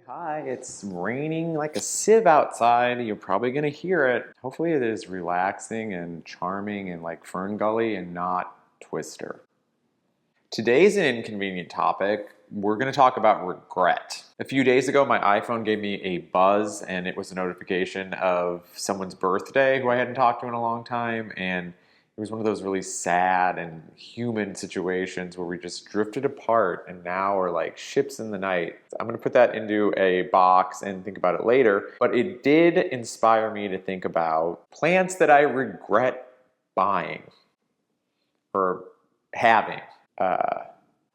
Hi, it's raining like a sieve outside. You're probably gonna hear it. Hopefully it is relaxing and charming and like Fern Gully and not Twister. Today's an inconvenient topic. We're gonna talk about regret. A few days ago, my iPhone gave me a buzz and it was a notification of someone's birthday who I hadn't talked to in a long time, and it was one of those really sad and human situations where we just drifted apart and now are like ships in the night. I'm going to put that into a box and think about it later, but it did inspire me to think about plants that I regret buying or having.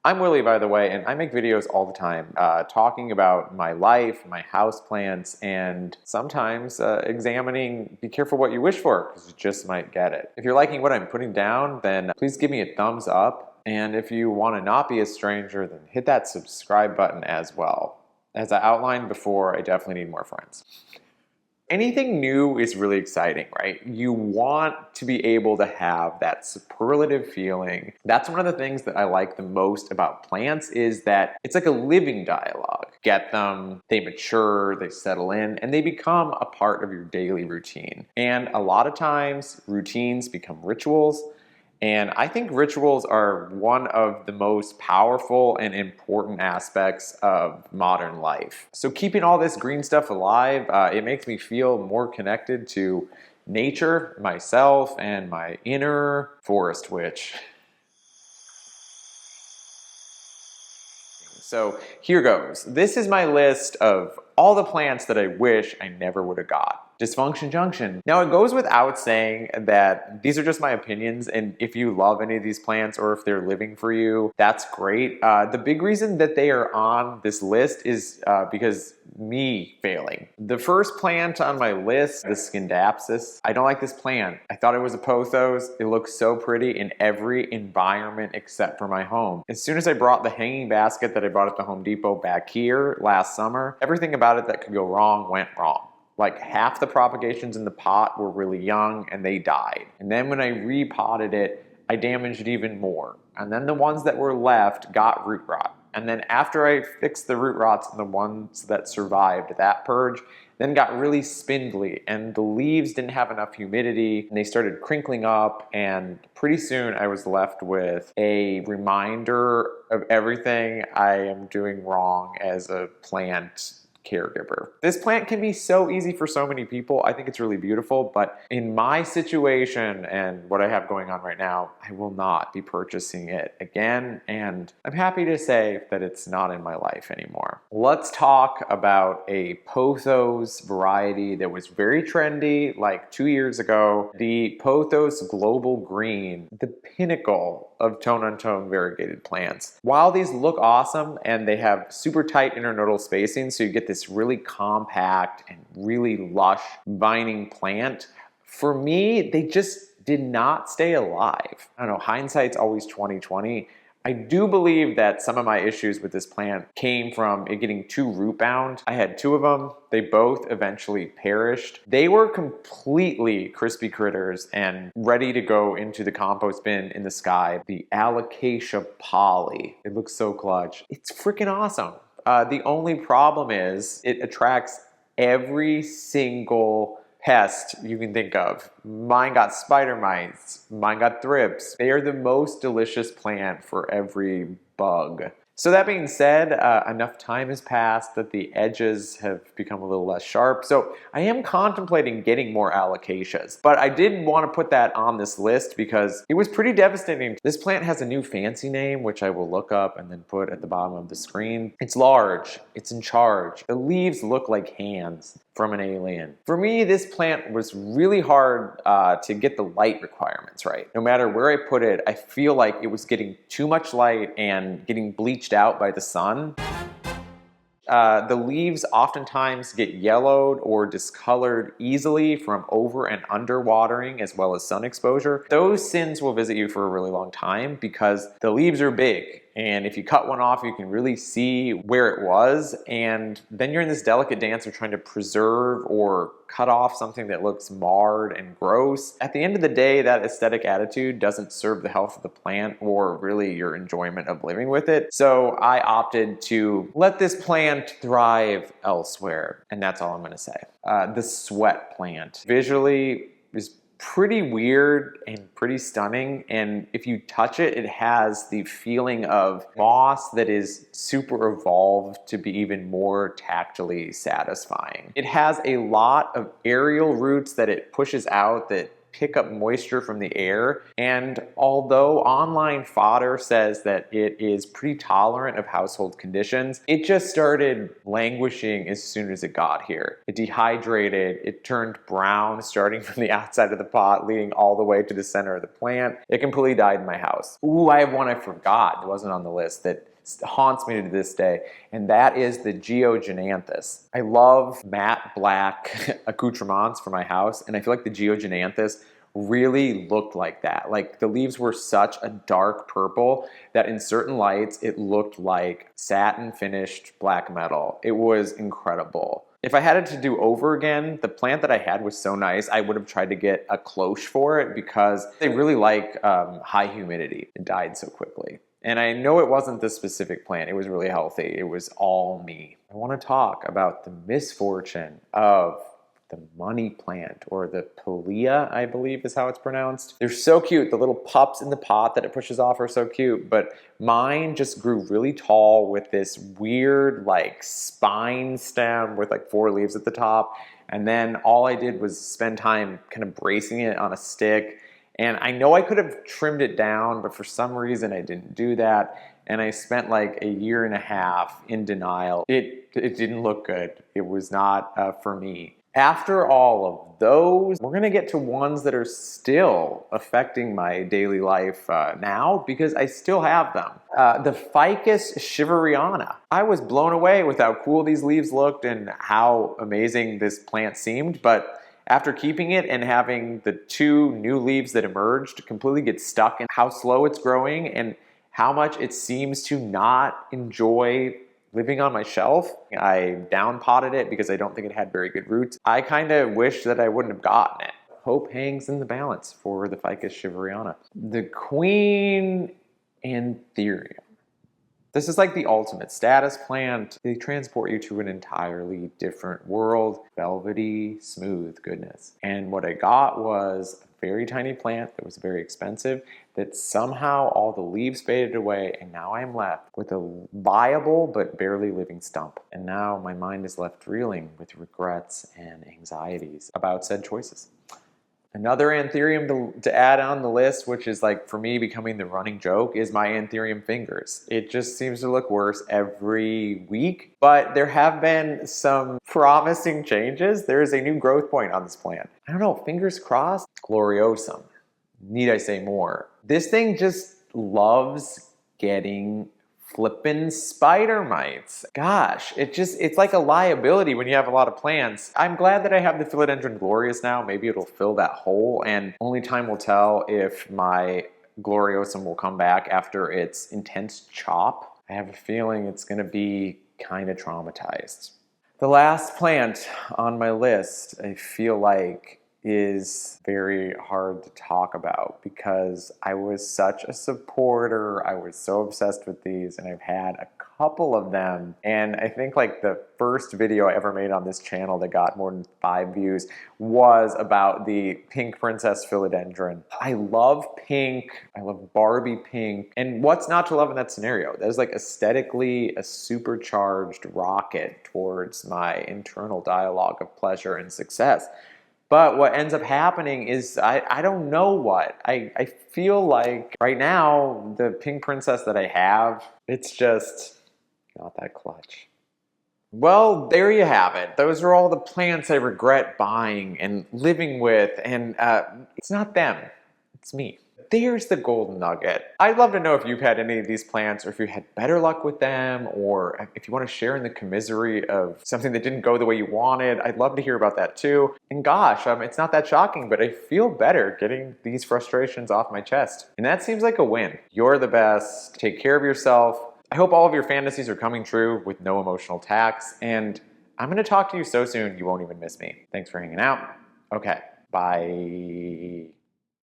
I'm Willie, by the way, and I make videos all the time talking about my life, my houseplants, and sometimes examining, be careful what you wish for, because you just might get it. If you're liking what I'm putting down, then please give me a thumbs up. And if you want to not be a stranger, then hit that subscribe button as well. As I outlined before, I definitely need more friends. Anything new is really exciting, right? You want to be able to have that superlative feeling. That's one of the things that I like the most about plants, is that it's like a living dialogue. Get them, they mature, they settle in, and they become a part of your daily routine. And a lot of times, routines become rituals. And I think rituals are one of the most powerful and important aspects of modern life. So keeping all this green stuff alive, it makes me feel more connected to nature, myself, and my inner forest witch. So here goes. This is my list of all the plants that I wish I never would have got. Dysfunction Junction. Now, it goes without saying that these are just my opinions, and if you love any of these plants or if they're living for you, that's great. The big reason that they are on this list is because me failing. The first plant on my list, the Scindapsus. I don't like this plant. I thought it was a pothos. It looks so pretty in every environment except for my home. As soon as I brought the hanging basket that I bought at the Home Depot back here last summer, everything about it that could go wrong went wrong. Like half the propagations in the pot were really young and they died. And then when I repotted it, I damaged it even more. And then the ones that were left got root rot. And then after I fixed the root rots and the ones that survived that purge, then got really spindly and the leaves didn't have enough humidity and they started crinkling up, and pretty soon I was left with a reminder of everything I am doing wrong as a plant caregiver. This plant can be so easy for so many people. I think it's really beautiful, but in my situation and what I have going on right now, I will not be purchasing it again, and I'm happy to say that it's not in my life anymore. Let's talk about a pothos variety that was very trendy like 2 years ago, the Pothos Global Green, the pinnacle of tone-on-tone variegated plants. While these look awesome and they have super tight internodal spacing, so you get this really compact and really lush vining plant, for me, they just did not stay alive. I don't know, hindsight's always 20/20. I do believe that some of my issues with this plant came from it getting too root bound. I had 2 of them. They both eventually perished. They were completely crispy critters and ready to go into the compost bin in the sky. The Alocasia poly. It looks so clutch. It's freaking awesome. The only problem is it attracts every single pest you can think of. Mine got spider mites, mine got thrips. They are the most delicious plant for every bug. So that being said, enough time has passed that the edges have become a little less sharp. So I am contemplating getting more alocasias, but I did want to put that on this list because it was pretty devastating. This plant has a new fancy name, which I will look up and then put at the bottom of the screen. It's large, it's in charge. The leaves look like hands from an alien. For me, this plant was really hard to get the light requirements right. No matter where I put it, I feel like it was getting too much light and getting bleached out by the sun. The leaves oftentimes get yellowed or discolored easily from over and under watering as well as sun exposure. Those sins will visit you for a really long time because the leaves are big And if you cut one off, you can really see where it was. And then you're in this delicate dance of trying to preserve or cut off something that looks marred and gross. At the end of the day, that aesthetic attitude doesn't serve the health of the plant or really your enjoyment of living with it. So I opted to let this plant thrive elsewhere. And that's all I'm going to say. The sweat plant visually is pretty weird and pretty stunning, and if you touch it, it has the feeling of moss that is super evolved to be even more tactily satisfying. It has a lot of aerial roots that it pushes out that pick up moisture from the air, and although online fodder says that it is pretty tolerant of household conditions, it just started languishing as soon as it got here. It dehydrated, it turned brown starting from the outside of the pot leading all the way to the center of the plant. It completely died in my house. Ooh, I have one I forgot, it wasn't on the list, that haunts me to this day, and that is the Georgianthus. I love matte black accoutrements for my house, and I feel like the Georgianthus really looked like that. Like the leaves were such a dark purple that in certain lights it looked like satin finished black metal. It was incredible. If I had it to do over again, the plant that I had was so nice, I would have tried to get a cloche for it because they really like high humidity. It died so quickly. And I know it wasn't this specific plant. It was really healthy. It was all me. I want to talk about the misfortune of the money plant, or the Pilea, I believe is how it's pronounced. They're so cute. The little pups in the pot that it pushes off are so cute, but mine just grew really tall with this weird like spine stem with like 4 leaves at the top. And then all I did was spend time kind of bracing it on a stick. And I know I could have trimmed it down, but for some reason I didn't do that. And I spent like a year and a half in denial. It didn't look good. It was not for me. After all of those, we're gonna get to ones that are still affecting my daily life now because I still have them. The Ficus shiveriana. I was blown away with how cool these leaves looked and how amazing this plant seemed, but after keeping it and having the 2 new leaves that emerged completely get stuck in how slow it's growing and how much it seems to not enjoy living on my shelf. I down potted it because I don't think it had very good roots. I kind of wish that I wouldn't have gotten it. Hope hangs in the balance for the Ficus shiveriana. The Queen Anthurium. This is like the ultimate status plant. They transport you to an entirely different world. Velvety, smooth goodness. And what I got was a very tiny plant that was very expensive that somehow all the leaves faded away, and now I'm left with a viable but barely living stump. And now my mind is left reeling with regrets and anxieties about said choices. Another anthurium to add on the list, which is like for me becoming the running joke, is my anthurium fingers. It just seems to look worse every week, but there have been some promising changes. There is a new growth point on this plant. I don't know, fingers crossed. Gloriosum. Need I say more? This thing just loves getting flippin' spider mites. Gosh, it's like a liability when you have a lot of plants. I'm glad that I have the Philodendron glorious now. Maybe it'll fill that hole, and only time will tell if my Gloriosum will come back after its intense chop. I have a feeling it's gonna be kind of traumatized. The last plant on my list, I feel like, is very hard to talk about because I was such a supporter. I was so obsessed with these, and I've had a couple of them. And I think like the first video I ever made on this channel that got more than 5 views was about the pink princess philodendron. I love pink. I love Barbie pink. And what's not to love in that scenario? That is like aesthetically a supercharged rocket towards my internal dialogue of pleasure and success. But what ends up happening is I don't know what. I feel like right now, the pink princess that I have, it's just not that clutch. Well, there you have it. Those are all the plants I regret buying and living with. And it's not them, it's me. there's the golden nugget. I'd love to know if you've had any of these plants, or if you had better luck with them, or if you want to share in the commisery of something that didn't go the way you wanted. I'd love to hear about that too. And gosh, it's not that shocking, but I feel better getting these frustrations off my chest. And that seems like a win. You're the best. Take care of yourself. I hope all of your fantasies are coming true with no emotional tax. And I'm going to talk to you so soon you won't even miss me. Thanks for hanging out. Okay, bye.